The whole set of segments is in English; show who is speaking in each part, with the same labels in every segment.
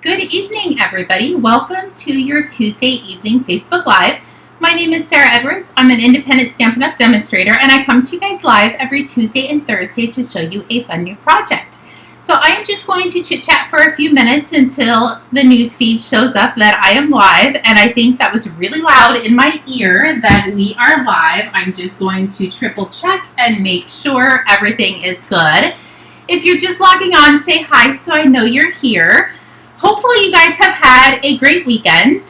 Speaker 1: Good evening, everybody. Welcome to your Tuesday evening Facebook Live. My name is Sarah Edwards. I'm an independent Stampin' Up! Demonstrator, and I come to you guys live every Tuesday and Thursday to show you a fun new project. So I am just going to chit-chat for a few minutes until the news feed shows up that I am live, and I think that was really loud in my ear that we are live. I'm just going to triple check and make sure everything is good. If you're just logging on, say hi so I know you're here. Hopefully you guys have had a great weekend.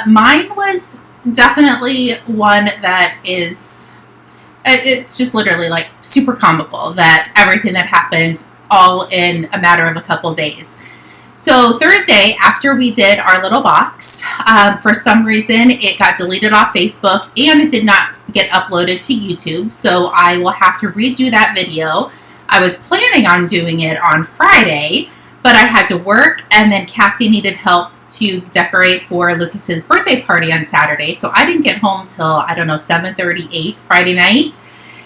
Speaker 1: Mine was definitely one that is, it's just literally like super comical that everything that happened all in a matter of a couple days. So Thursday, after we did our little box, for some reason it got deleted off Facebook and it did not get uploaded to YouTube. So I will have to redo that video. I was planning on doing it on Friday, but I had to work, and then Cassie needed help to decorate for Lucas's birthday party on Saturday. So I didn't get home till, I don't know, 7:38 Friday night.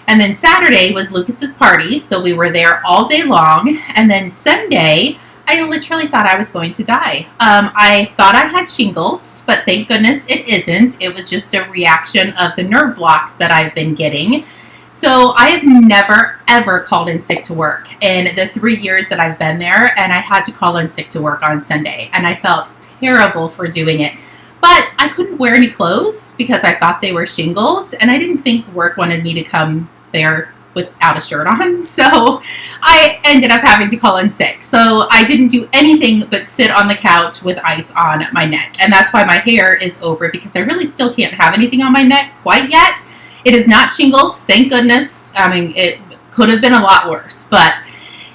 Speaker 1: And then Saturday was Lucas's party, so we were there all day long. And then Sunday, I literally thought I was going to die. I thought I had shingles, but thank goodness it isn't. It was just a reaction of the nerve blocks that I've been getting. So I have never, ever called in sick to work in the 3 years that I've been there, and I had to call in sick to work on Sunday, and I felt terrible for doing it. But I couldn't wear any clothes because I thought they were shingles, and I didn't think work wanted me to come there without a shirt on, so I ended up having to call in sick. So I didn't do anything but sit on the couch with ice on my neck, and that's why my hair is over, because I really still can't have anything on my neck quite yet. It is not shingles, thank goodness. I mean, it could have been a lot worse. But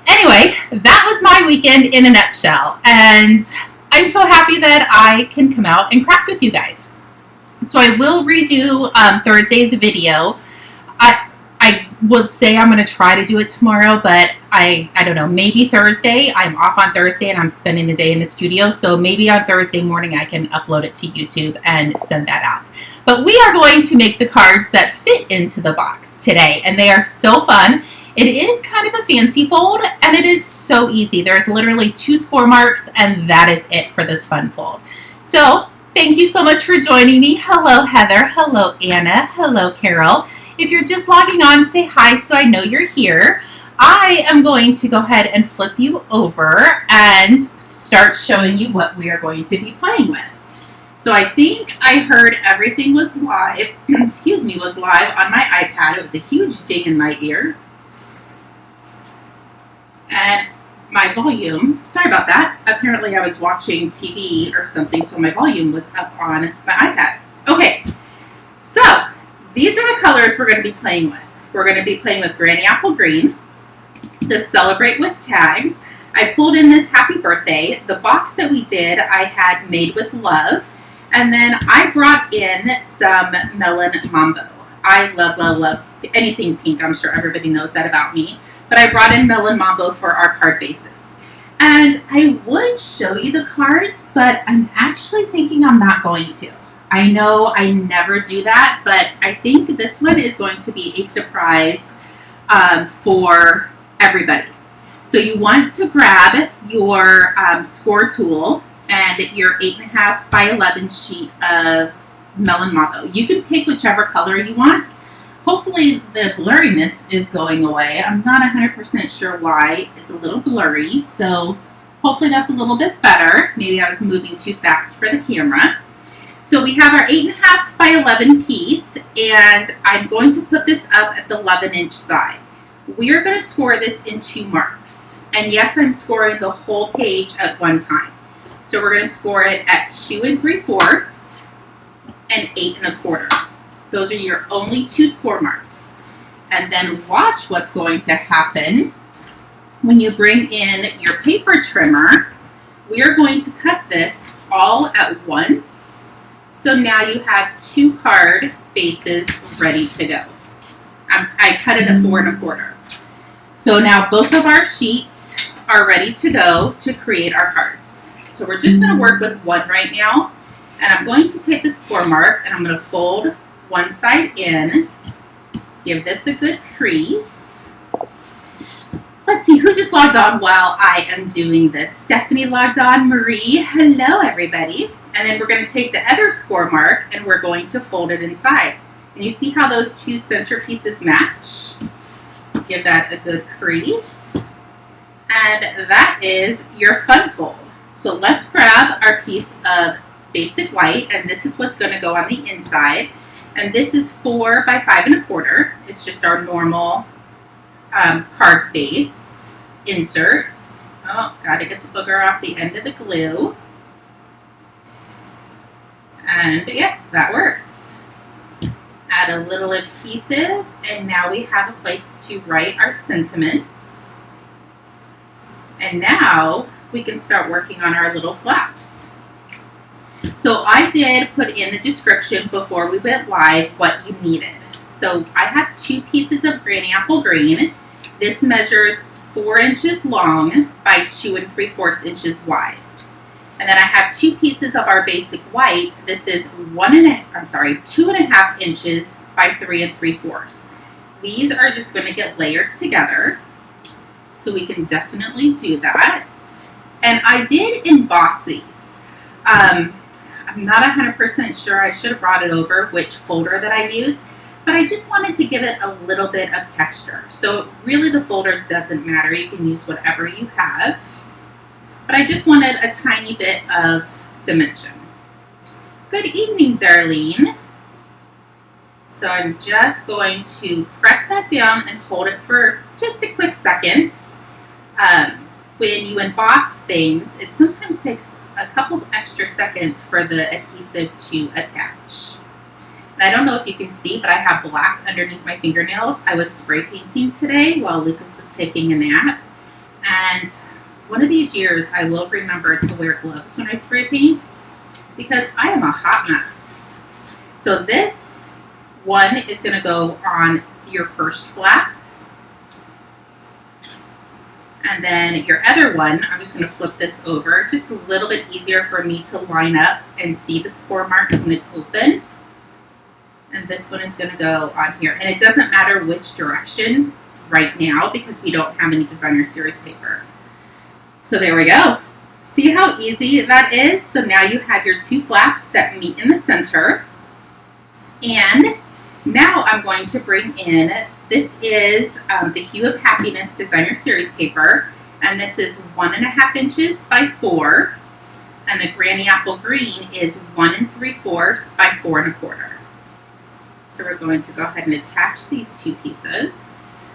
Speaker 1: anyway, that was my weekend in a nutshell. And I'm so happy that I can come out and craft with you guys. So I will redo Thursday's video. I would say I'm going to try to do it tomorrow, but I don't know, maybe Thursday. I'm off on Thursday and I'm spending the day in the studio, so maybe on Thursday morning I can upload it to YouTube and send that out. But we are going to make the cards that fit into the box today, and they are so fun. It is kind of a fancy fold, and it is so easy. There's literally 2 score marks, and that is it for this fun fold. So thank you so much for joining me. Hello, Heather. Hello, Anna. Hello, Carol. If you're just logging on, say hi so I know you're here. I am going to go ahead and flip you over and start showing you what we are going to be playing with. So I think I heard everything was live, was live on my iPad. It was a huge ding in my ear. And my volume, sorry about that. Apparently I was watching TV or something, so my volume was up on my iPad. Okay, so these are the colors we're going to be playing with. We're going to be playing with Granny Apple Green, the Celebrate with Tags. I pulled in this Happy Birthday. The box that we did, I had Made with Love. And then I brought in some Melon Mambo. I love, love, love anything pink. I'm sure everybody knows that about me. But I brought in Melon Mambo for our card bases. And I would show you the cards, but I'm actually thinking I'm not going to. I know I never do that, but I think this one is going to be a surprise for everybody. So you want to grab your score tool and your 8.5 by 11 sheet of Melon Mambo. You can pick whichever color you want. Hopefully the blurriness is going away. I'm not 100% sure why. It's a little blurry, so hopefully that's a little bit better. Maybe I was moving too fast for the camera. So we have our 8.5 by 11 piece, and I'm going to put this up at the 11-inch side. We are going to score this in 2 marks. And yes, I'm scoring the whole page at one time. So we're going to score it at 2 3/4 and 8 1/4. Those are your only 2 score marks. And then watch what's going to happen when you bring in your paper trimmer. We are going to cut this all at once. So now you have 2 card bases ready to go. I cut it at 4 1/4. So now both of our sheets are ready to go to create our cards. So we're just going to work with one right now. And I'm going to take the score mark and I'm going to fold one side in. Give this a good crease. let's see who just logged on while I am doing this. Stephanie logged on. Marie, hello everybody. And then we're going to take the other score mark and we're going to fold it inside. And you see how those two center pieces match? Give that a good crease. And that is your fun fold. So let's grab our piece of basic white, and this is what's going to go on the inside. And this is 4 by 5 1/4. It's just our normal card base inserts. Oh, gotta get the booger off the end of the glue. And yeah, that works. Add a little adhesive, and now we have a place to write our sentiments. And now we can start working on our little flaps. So I did put in the description before we went live what you needed. So I have 2 pieces of granny apple green. This measures 4 inches long by 2 3/4 inches wide. And then I have 2 pieces of our basic white. This is 2.5 inches by 3 3/4. These are just going to get layered together. So we can definitely do that. And I did emboss these. I'm not 100% sure. I should have brought it over which folder that I used, but I just wanted to give it a little bit of texture. So really the folder doesn't matter. You can use whatever you have. But I just wanted a tiny bit of dimension. Good evening, Darlene. So I'm just going to press that down and hold it for just a quick second. When you emboss things, it sometimes takes a couple extra seconds for the adhesive to attach. And I don't know if you can see, but I have black underneath my fingernails. I was spray painting today while Lucas was taking a nap. And one of these years, I will remember to wear gloves when I spray paint because I am a hot mess. So this one is going to go on your first flap. And then your other one, I'm just going to flip this over, just a little bit easier for me to line up and see the score marks when it's open. And this one is going to go on here. And it doesn't matter which direction right now because we don't have any designer series paper. So there we go. See how easy that is? So now you have your 2 flaps that meet in the center. And now I'm going to bring in, this is the Hue of Happiness Designer Series paper, and this is 1.5 inches by 4, and the Granny Apple Green is 1 3/4 by 4 1/4. So we're going to go ahead and attach these 2 pieces.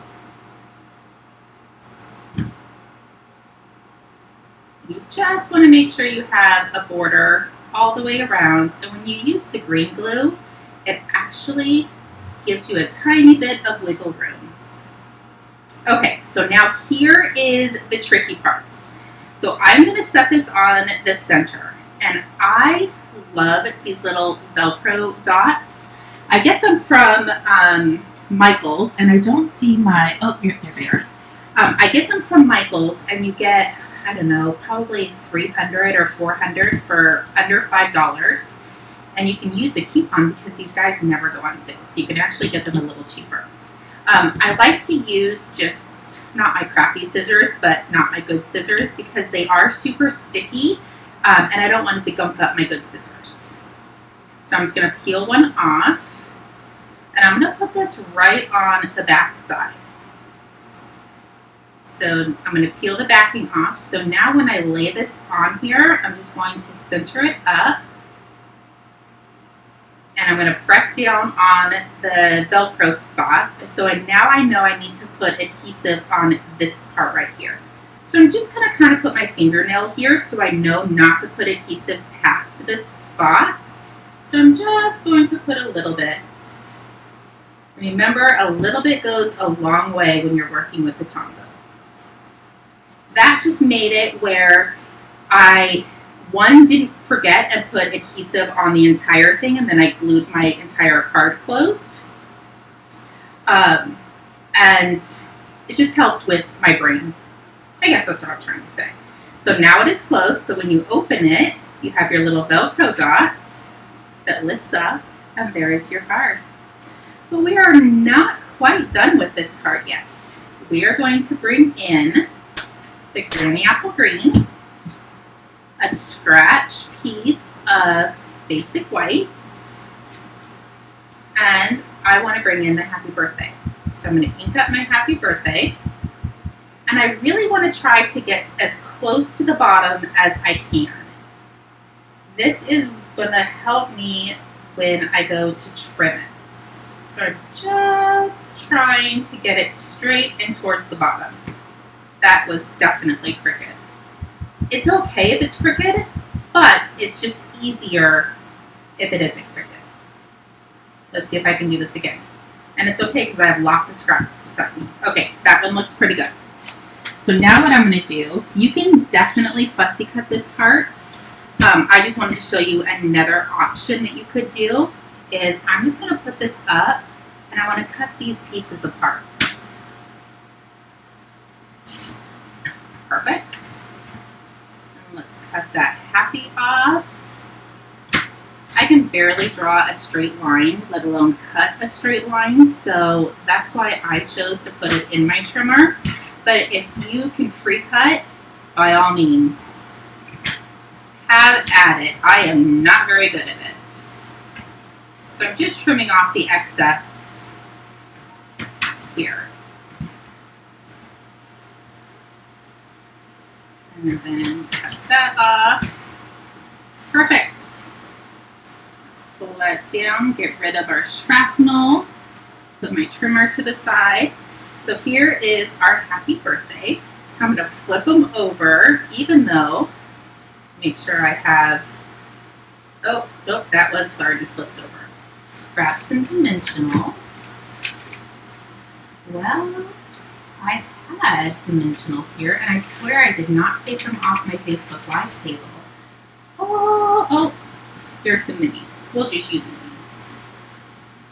Speaker 1: You just want to make sure you have a border all the way around, and when you use the green glue, it actually gives you a tiny bit of wiggle room. Okay, so now here is the tricky parts. So I'm going to set this on the center, and I love these little Velcro dots. I get them from Michael's, and I don't see my, oh, here they are. I get them from Michael's, and you get, I don't know, probably 300 or 400 for under $5. And you can use a coupon because these guys never go on sale, so you can actually get them a little cheaper. I like to use just, not my crappy scissors, but not my good scissors because they are super sticky, and I don't want it to gunk up my good scissors. So I'm just going to peel one off, and I'm going to put this right on the back side. So I'm going to peel the backing off. So now when I lay this on here, I'm just going to center it up. And I'm going to press down on the Velcro spot. So now I know I need to put adhesive on this part right here. So I'm just going to kind of put my fingernail here so I know not to put adhesive past this spot. So I'm just going to put a little bit. Remember, a little bit goes a long way when you're working with the Tombow. That just made it where I didn't forget and put adhesive on the entire thing, and then I glued my entire card closed. And it just helped with my brain. I guess that's what I'm trying to say. So now it is closed, so when you open it, you have your little Velcro dot that lifts up, and there is your card. But we are not quite done with this card yet. we are going to bring in the Granny Apple Green, a scratch piece of basic whites, and I want to bring in the Happy Birthday. So I'm going to ink up my Happy Birthday, and I really want to try to get as close to the bottom as I can. This is going to help me when I go to trim it. So I'm just trying to get it straight and towards the bottom. That was definitely crooked. It's okay if it's crooked, but it's just easier if it isn't crooked. Let's see if I can do this again. And it's okay because I have lots of scraps beside me. Okay, that one looks pretty good. So now what I'm going to do, you can definitely fussy cut this part. I just wanted to show you another option that you could do is I'm just going to put this up and I want to cut these pieces apart. Perfect. And let's cut that happy off. I can barely draw a straight line, let alone cut a straight line, so that's why I chose to put it in my trimmer. But if you can free cut, by all means, have at it. I am not very good at it. So I'm just trimming off the excess here. And then cut that off. Perfect. Pull that down, get rid of our shrapnel, put my trimmer to the side. So here is our Happy Birthday. So I'm going to flip them over, even though, make sure I have, oh, nope, that was already flipped over. Grab some dimensionals. Well, I had dimensionals here, and I swear I did not take them off my Facebook Live table. Oh, there's some minis. We'll just use minis.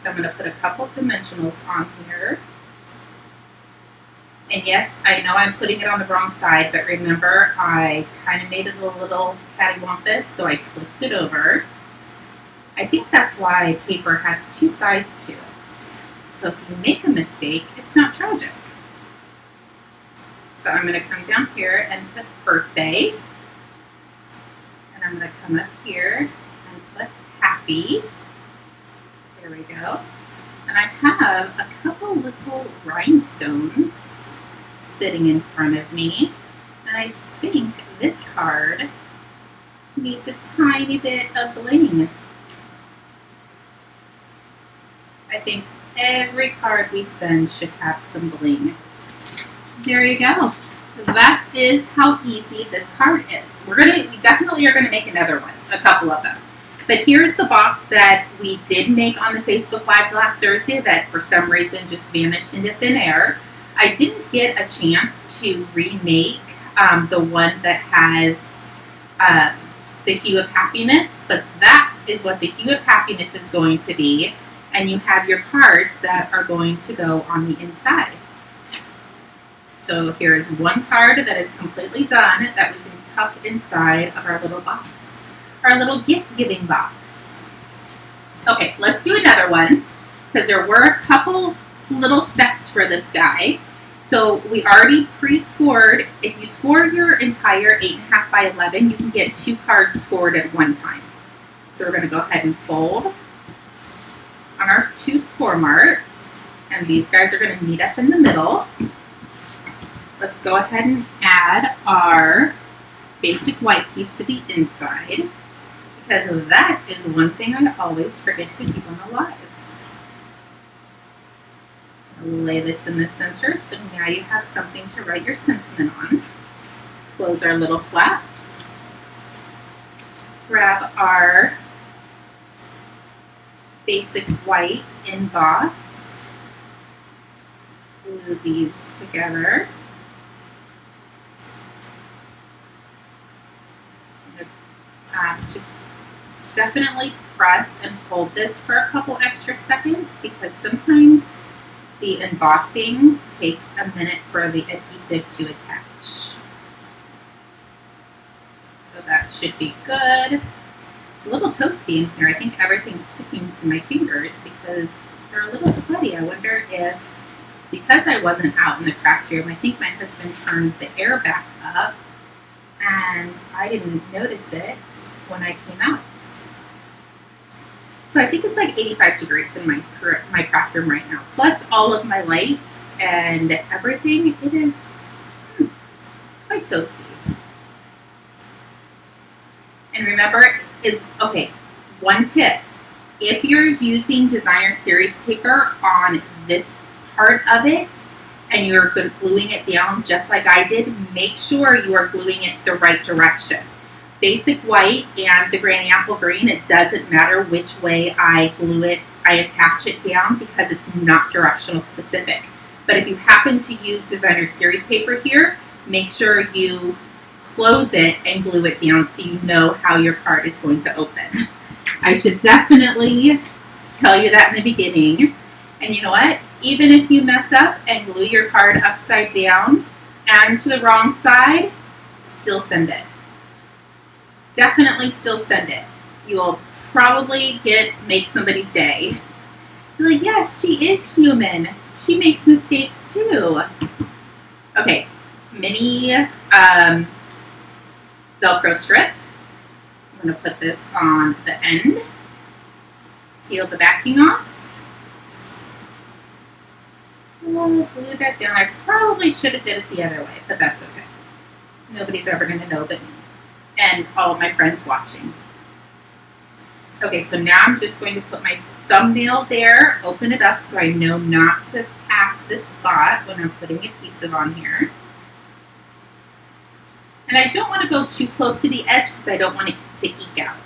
Speaker 1: So I'm going to put a couple dimensionals on here. And yes, I know I'm putting it on the wrong side, but remember I kind of made it a little cattywampus, so I flipped it over. I think that's why paper has two sides to it. So if you make a mistake, it's not tragic. So I'm going to come down here and put birthday. And I'm going to come up here and put happy. There we go. And I have a couple little rhinestones sitting in front of me. And I think this card needs a tiny bit of bling. I think every card we send should have some bling. There you go. That is how easy this card is. We definitely are gonna make another one, a couple of them. But here's the box that we did make on the Facebook Live last Thursday that for some reason just vanished into thin air. I didn't get a chance to remake the one that has the Hue of Happiness, but that is what the Hue of Happiness is going to be. And you have your cards that are going to go on the inside. So here is one card that is completely done that we can tuck inside of our little box, our little gift-giving box. Okay, let's do another one because there were a couple little steps for this guy. So we already pre-scored. If you score your entire 8.5 by 11, you can get 2 cards scored at one time. So we're going to go ahead and fold on our 2 score marks, and these guys are going to meet up in the middle. Let's go ahead and add our basic white piece to the inside, because that is one thing I always forget to do on the live. Lay this in the center, so now you have something to write your sentiment on. Close our little flaps. Grab our basic white embossed. Glue these together. Just definitely press and hold this for a couple extra seconds because sometimes the embossing takes a minute for the adhesive to attach. So that should be good. It's a little toasty in here. I think everything's sticking to my fingers because they're a little sweaty. I wonder if because I wasn't out in the craft room, I think my husband turned the air back up, and I didn't notice it when I came out. So I think it's like 85 degrees in my craft room right now, plus all of my lights and everything. It is quite toasty. And remember, one tip. If you're using designer series paper on this part of it and you're gluing it down just like I did, make sure you are gluing it the right direction. Basic white and the granny apple green, it doesn't matter which way I glue it, I attach it down because it's not directional specific. But if you happen to use designer series paper here, make sure you close it and glue it down so you know how your card is going to open. I should definitely tell you that in the beginning. And you know what? Even if you mess up and glue your card upside down and to the wrong side, still send it. Definitely still send it. You will probably make somebody's day. You're like, yes, she is human. She makes mistakes too. Okay, mini Velcro strip. I'm going to put this on the end. Peel the backing off. Glue that down. I probably should have did it the other way, but that's okay. Nobody's ever going to know but me and all of my friends watching. Okay, so now I'm just going to put my thumbnail there, open it up so I know not to pass this spot when I'm putting adhesive on here. And I don't want to go too close to the edge because I don't want it to eke out.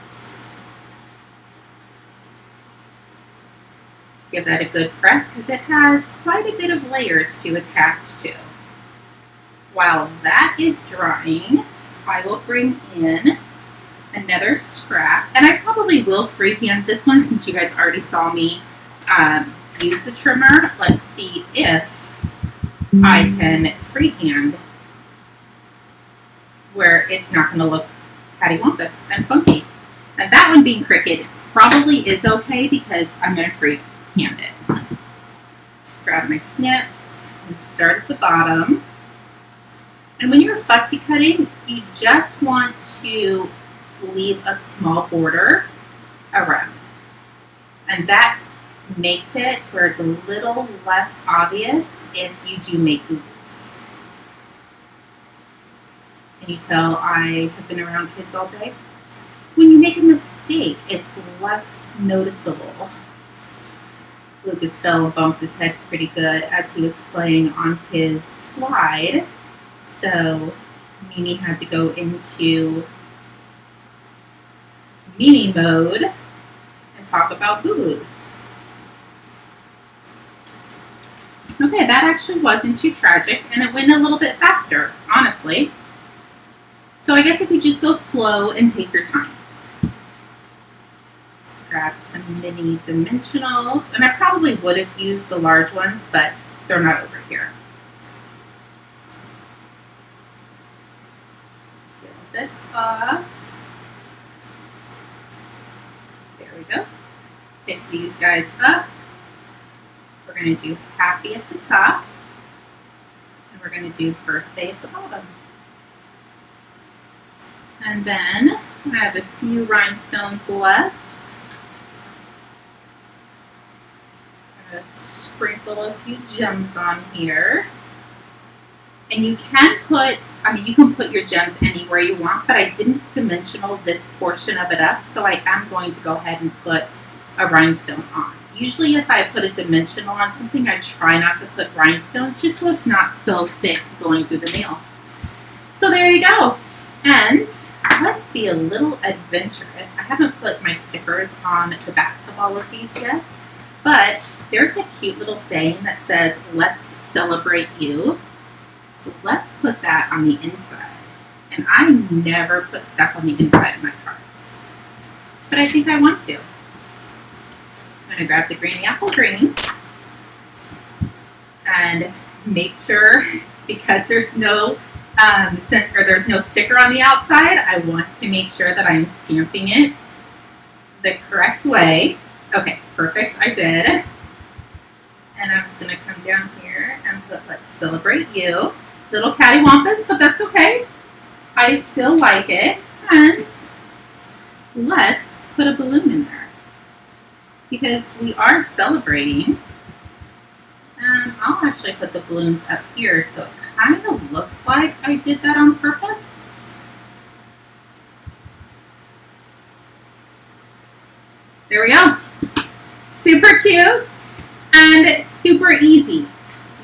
Speaker 1: Give that a good press because it has quite a bit of layers to attach to. While that is drying, I will bring in another scrap, and I probably will freehand this one since you guys already saw me use the trimmer. Let's see if I can freehand where it's not going to look cattywampus and funky. And that one being crooked probably is okay because I'm going to freehand it. Grab my snips and start at the bottom. And when you're fussy cutting, you just want to leave a small border around. And that makes it where it's a little less obvious if you do make boo-boos. Can you tell I have been around kids all day? When you make a mistake, it's less noticeable. Lucas fell and bumped his head pretty good as he was playing on his slide. So Mimi had to go into Mimi mode and talk about boo-boos. Okay, that actually wasn't too tragic, and it went a little bit faster, honestly. So I guess if you just go slow and take your time. Grab some mini dimensionals, and I probably would have used the large ones, but they're not over here. This off. There we go. Pick these guys up. We're going to do happy at the top. And we're going to do birthday at the bottom. And then I have a few rhinestones left. I'm going to sprinkle a few gems on here. And you can put your gems anywhere you want, but I didn't dimensional this portion of it up, so I am going to go ahead and put a rhinestone on. Usually if I put a dimensional on something, I try not to put rhinestones just so it's not so thick going through the nail. So there you go. And let's be a little adventurous. I haven't put my stickers on the backs of all of these yet, but there's a cute little saying that says, "Let's celebrate you." Let's put that on the inside. And I never put stuff on the inside of my cards, but I think I want to. I'm going to grab the granny apple green and make sure, because there's no there's no sticker on the outside, I want to make sure that I'm stamping it the correct way. Okay, perfect, I did. And I'm just going to come down here and put "Let's Celebrate You." Little cattywampus, but that's okay. I still like it. And let's put a balloon in there because we are celebrating. And I'll actually put the balloons up here so it kind of looks like I did that on purpose. There we go. Super cute and super easy.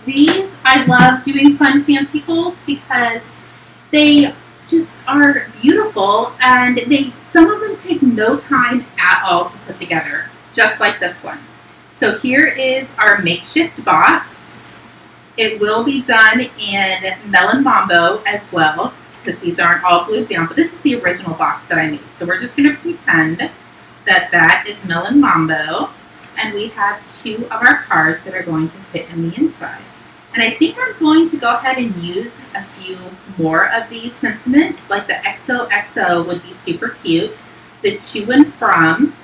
Speaker 1: These, I love doing fun fancy folds because they just are beautiful, and some of them take no time at all to put together, just like this one. So here is our makeshift box. It will be done in Melon Mambo as well, because these aren't all glued down, but this is the original box that I made. So we're just going to pretend that that is Melon Mambo, and we have 2 of our cards that are going to fit in the inside. And I think I'm going to go ahead and use a few more of these sentiments, like the XOXO would be super cute. The to and from,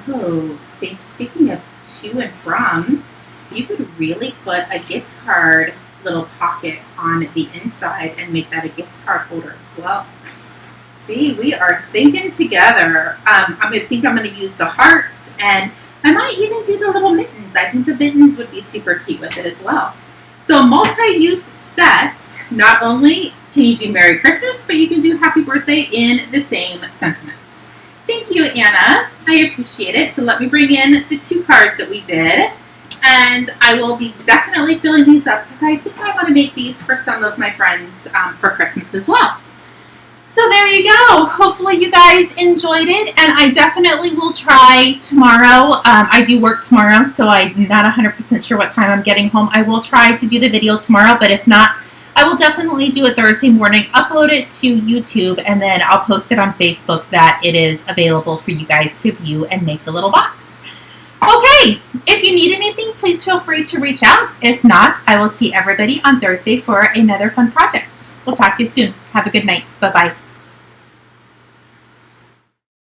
Speaker 1: oh, speaking of to and from, you could really put a gift card little pocket on the inside and make that a gift card holder as well. See, we are thinking together. I think I'm going to use the hearts, and I might even do the little mittens. I think the mittens would be super cute with it as well. So multi-use sets, not only can you do Merry Christmas, but you can do Happy Birthday in the same sentiments. Thank you, Anna. I appreciate it. So let me bring in the 2 cards that we did. And I will be definitely filling these up because I think I want to make these for some of my friends for Christmas as well. So there you go. Hopefully you guys enjoyed it, and I definitely will try tomorrow. I do work tomorrow, so I'm not 100% sure what time I'm getting home. I will try to do the video tomorrow, but if not, I will definitely do it Thursday morning, upload it to YouTube, and then I'll post it on Facebook that it is available for you guys to view and make the little box. Okay, if you need anything, please feel free to reach out. If not, I will see everybody on Thursday for another fun project. We'll talk to you soon. Have a good night. Bye-bye.